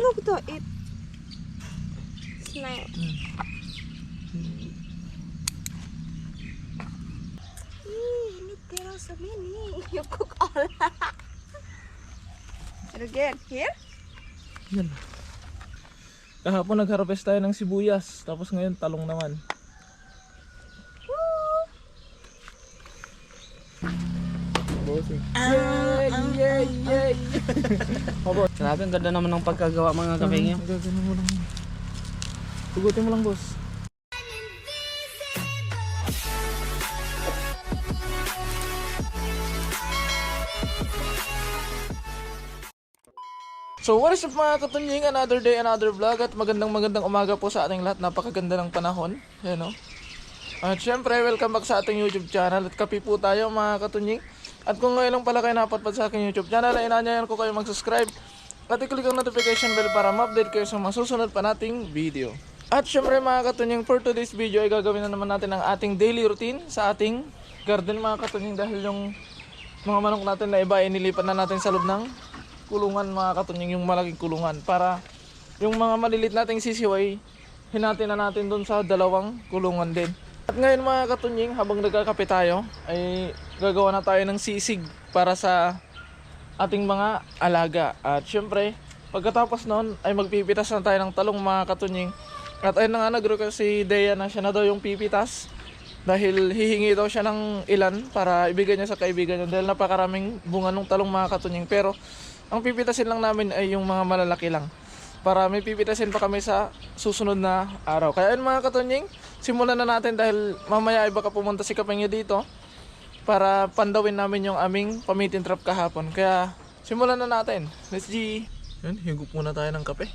look to it. Snail. Look, there are so many. You cook all. And again, here? Yan. Kahapon nag-harvest tayo ng sibuyas, tapos ngayon talong naman. Bossing. Yay! Grabe, ang ganda naman ng pagkagawa mga kapengyo. Gagano mo lang. Tugutin mo lang, boss. So what is up mga katunying, another day, another vlog. At magandang umaga po sa ating lahat. Napakaganda ng panahon. Yan o. At syempre, welcome back sa ating YouTube channel. At kape po tayo mga katunying. At kung ngayon lang pala kayo napatpad sa aking YouTube channel, ay inanyayan ko kayo mag-subscribe at i-click ang notification bell para ma-update kayo sa masusunod pa nating video. At syempre mga katunying, for today's video ay gagawin na naman natin ang ating daily routine sa ating garden mga katunying. Dahil yung mga manok natin na iba ay nilipat na natin sa loob ng kulungan mga katunying, yung malaking kulungan, para yung mga malilit nating sisiway hinatin na natin doon sa dalawang kulungan din. At ngayon mga katunying, habang nagkakape tayo ay gagawa na tayo ng sisig para sa ating mga alaga. At syempre pagkatapos noon ay magpipitas na tayo ng talong mga katunying. At ayun na nga, nag-request si Dea na siya na daw yung pipitas dahil hihingi daw siya ng ilan para ibigay niya sa kaibigan niya dahil napakaraming bunga ng talong mga katunying. Pero ang pipitasin lang namin ay yung mga malalaki lang, para may pipitasin pa kami sa susunod na araw. Kaya yun mga katunying, simulan na natin dahil mamaya ay baka pumunta si Kapengyo dito para pandawin namin yung aming pamitin trap kahapon. Kaya simulan na natin. Let's G. Yan, higup muna tayo ng kape.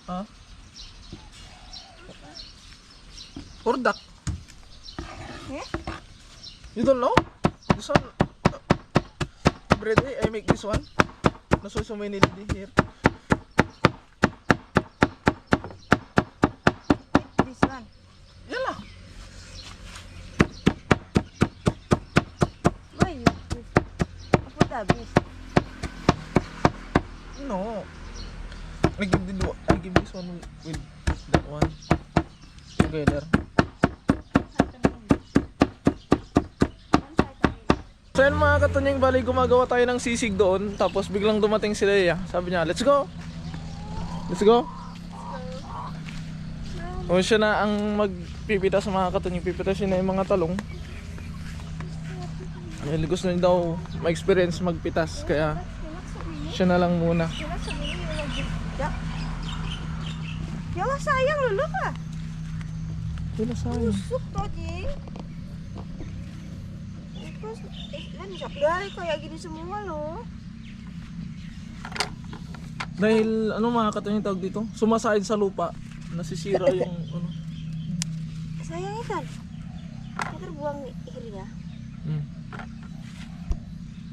Huh? Hordak? Yeah? You don't know? This one, every day I make this one. So many lady here. This one. Yala. Why you put that this? No. I give this one with that one together. So yan mga katunying, bali gumagawa tayo ng sisig doon. Tapos biglang dumating si Leia. Sabi niya, let's go. Let's go. O siya na ang magpipitas mga katunying. Pipitasin na yung mga talong. Dahil gusto niya daw ma-experience magpitas. Kaya siya na lang muna. Yalah sayang lulu ka. Wala sayang. Busuk to jing. Terus kan dari kayak gini semua loh. Dahil ano mga katunying tawag dito? Sumasayad sa lupa. Nasisira yung ano. Sayang ikan. Kita terbuang ikannya.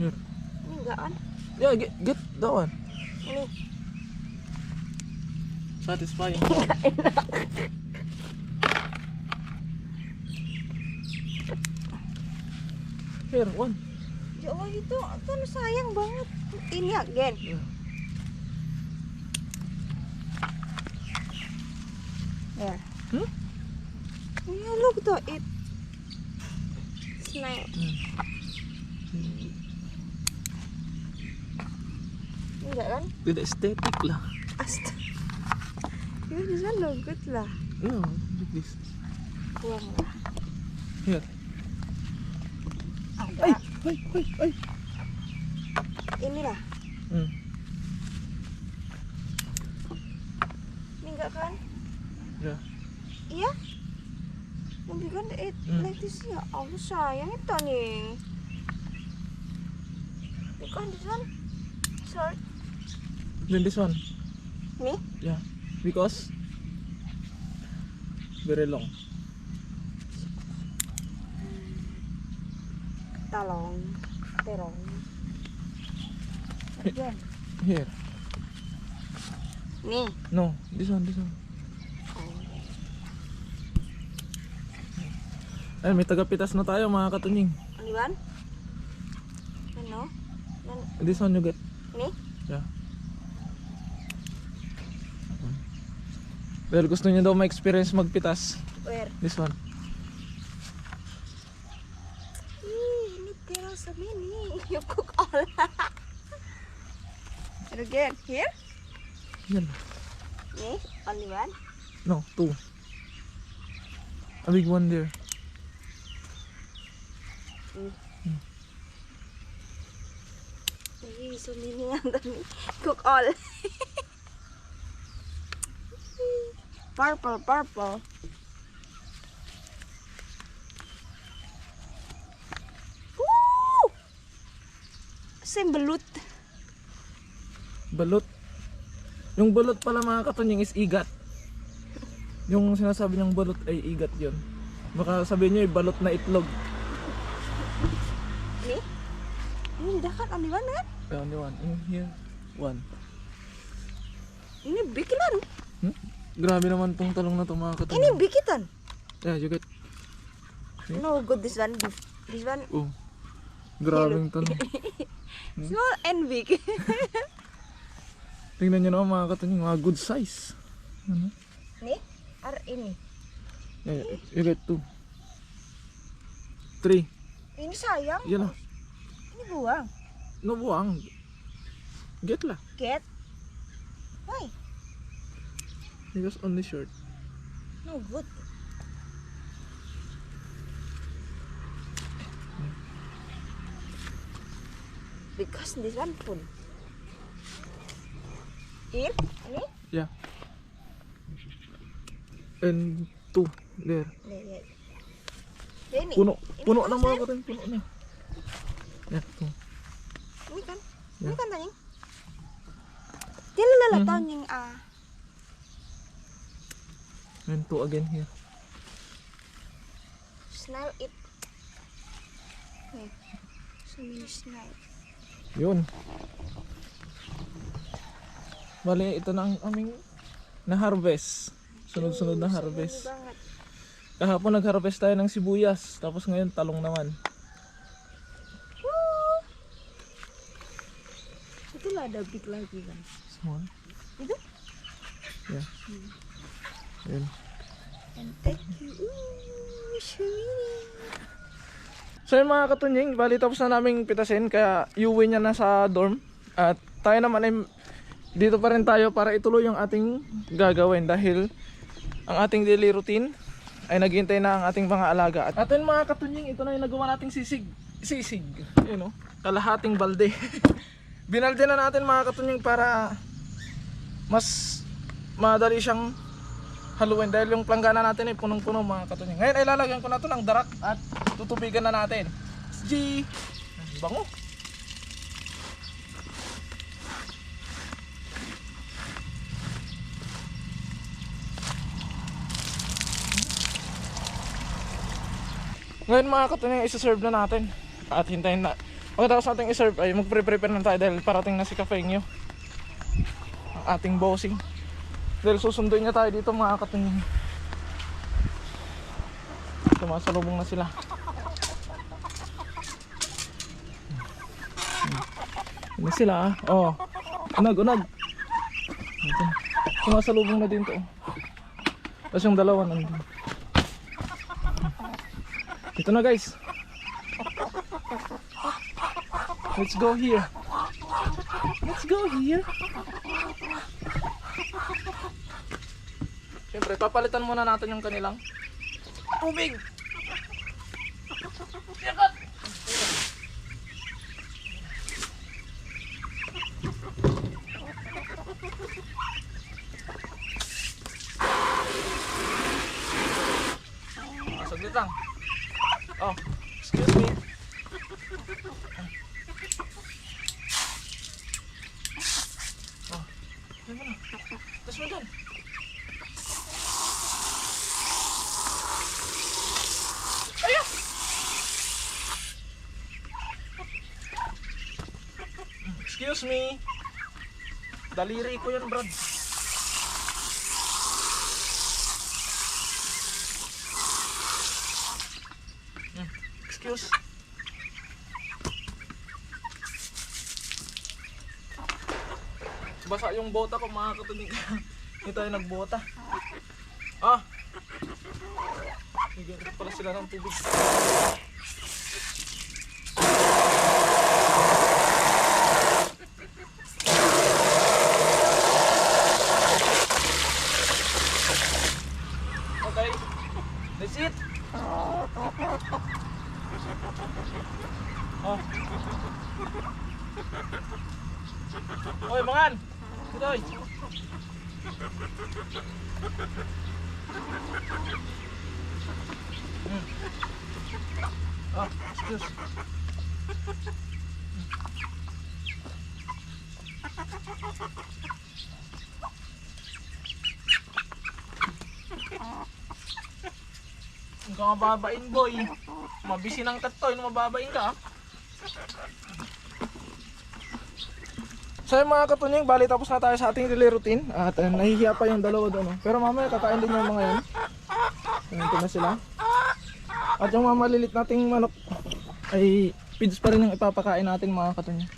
Here. Ini enggak kan? Yeah, get that one. Ini. Satisfying. Here, one. Ya Allah itu kan sayang banget. Ini again. Yeah. There. Hmm? Yeah, look to it. Snail. Enggak kan? Tidak estetik lah. Astaga. Ya, this one look good lah. No, like this. Buang lah. Here. Ada. Ay. Inilah. Hmm. Ini enggak kan? Yeah. Iya. Nanti kan it like this ya. Allah sayang itu nih. Kan this one short. Then this one. Me? Yeah. Because very long. Talong. Terong. Again. Here. Me. No, this one. Ay, may tagapitas na tayo mga katunying. Ano yan? Ano? This one you get. Me? Yeah. Well, gusto niyo daw ma-experience magpitas. Where? This one. Ini tira sa mini. You cook all. And again. Here? Yan. Me? Only one? No, two. A big one there. So mini nga dami. Cook all. Purple. Woo! Same balut. Balot. Yung balot pala mga katunying is igat. Yung sinasabi niyang balot ay igat yon. Baka sabihin niyo balot na itlog. Ni? Ini dakat only one kan? Only one. In here. One. Ini bikitan. Grabe naman tong talong na to mga Ini katunying. bikitan. Yeah, you get. No good this one. This one Oh. Grabeng talong. small and big. Tingnan niyo naman mga katunying, mga good size. Ano? Ni? Ar ini. Yeah, you get 2. 3. Ini sayang. Yan lah. Ini buang. No buang. Get lah. Get. Why? Because only short. No good. Because this one full. Here? Ini? Yeah. And 2 there. Lihat. Ini. Puno ng mga katunying, puno na. Yeah, 2. Ini kan? Ya. Ini kan tanying. Dilala tanying ah. And 2 again here. Snail it. Wait. So many snail. Yun. Bali, ito na ang aming na-harvest. Sunod-sunod na harvest. Banget. Kahapon nag-harvest tayo ng sibuyas. Tapos ngayon talong naman. Woo! Itulah ada big lagi kan. Small. Itu? Yeah. Yun. And thank you. Ooh, sweet. So yun mga katunying, bali tapos na naming pitasin. Kaya iuwi niya na sa dorm. At tayo naman ay dito pa rin tayo para ituloy yung ating gagawin. Dahil ang ating daily routine ay naghihintay na ang ating mga alaga. At yun mga katunying, ito na yung nagawa nating sisig. You know, kalahating balde. Binalde na natin mga katunying para mas madali siyang haluin. Dahil yung planggana natin ay punong-puno mga katunying. Ngayon ay lalagyan ko na ito ng darak at tutubigan na natin. G! Bango! Ngayon mga katunying, isa-serve na natin at hintayin na. Pagkatapos natin i-serve ay magpre-prepare na tayo dahil parating na si Cafeño, ang ating bossing. Dahil susunduin niya tayo dito mga katunying. Sumasalubong na sila. Ano sila ah? Oh. Unag. Sumasalubong na din to. Tapos yung dalawa nandun. Ito na guys. Let's go here. Siyempre, papalitan muna natin yung kanilang tubig. Yakat! Saglit lang. Oh, excuse me. Oh. Ayan mo na. Tas mo dyan. Ayan! Excuse me. Daliri ko yan, Brad. Excuse. Basa yung bota ko, mga katunig. Hindi tayo nagbota. Ah! Bigyan ko pala sila ng tubig. Okay. That's it. Oh. Oy, mangan. Tuloy. Ah, excuse. Ang ka mababain, boy. Mabisi ng katoy, mababain ka. So yung mga katunying, bali tapos na tayo sa ating daily routine. At nahihiya pa yung dalawa doon. Oh. Pero mamaya kakain din yung mga yan. Ito na sila. At yung mga malilit nating manok ay feeds pa rin yung ipapakain natin mga katunying.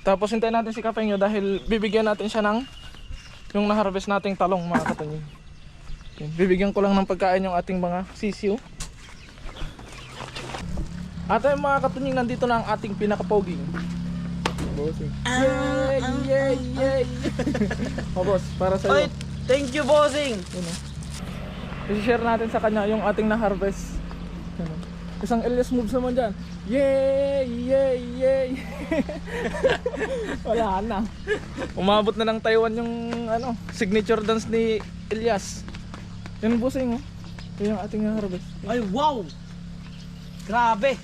Tapos hintayin natin si Kapengyo dahil bibigyan natin siya ng yung na-harvest nating talong mga katunying. Bibigyan ko lang ng pagkain yung ating mga sisiw. At ayun mga katunying, nandito na ang ating pinaka-poging bossing. Yay! Yay! Yay! O boss, para sa'yo. Oy, thank you, bossing. I-share natin sa kanya yung ating na-harvest. Isang Elias moves naman dyan. Yay! Yay! Yay! Wala na. Umabot na ng Taiwan yung ano, signature dance ni Elias. Yan bossing oh. Yan yung ating na-harvest. Ay, wow! Grabe!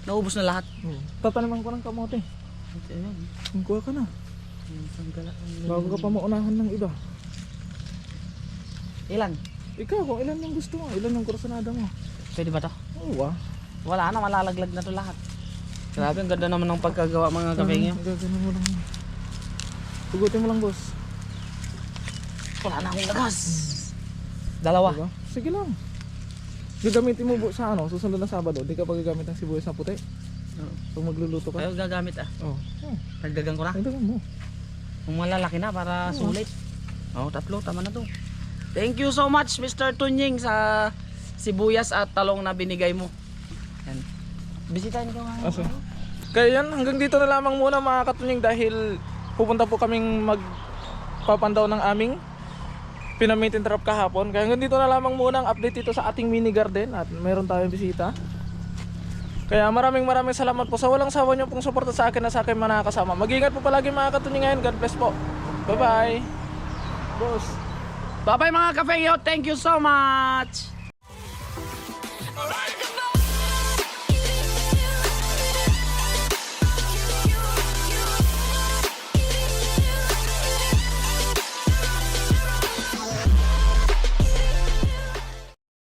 Naubos na lahat. Tataniman ko ng kamote. Kuha ka na. Bago ka pa maunahan ng iba. Ilan? Ikaw, kung ilan yung gusto mo, ilan yung kursunada mo. Pwede ba to? Oo ah. Wala na, malalaglag na to lahat. Grabe, ang ganda naman ng pagkagawa mga Kapengyo. Gagano mo lang. Tugutin mo lang boss. Wala na akong lagas. Dalawa. Diba? Sige lang. Gagamitin mo sa ano, susunod na Sabado, di ka pa gagamit ng sibuyas na puti. Pag magluluto ka. Ayaw gagamit ah. Oo. Nagdagan ko na. Nagdagan mo. Kung malalaki na para sulit. Oo, tatlo, tama na to. Thank you so much Mr. Tunying sa sibuyas at talong na binigay mo. Yan. Bisitahin ko nga. Asa? Kaya yan, hanggang dito na lamang muna mga katunying dahil pupunta po kaming magpapandaw ng aming pinamitin trap kahapon. Kaya hanggang dito na lamang muna ang update dito sa ating mini garden at meron tayong bisita. Kaya maraming salamat po sa walang sawa nyo pong suporta sa akin na sa akin manakasama. Mag-ingat po palagi mga katunying ngayon. God bless po. Bye bye. Boss. Bye bye mga Kapengyo. Thank you so much.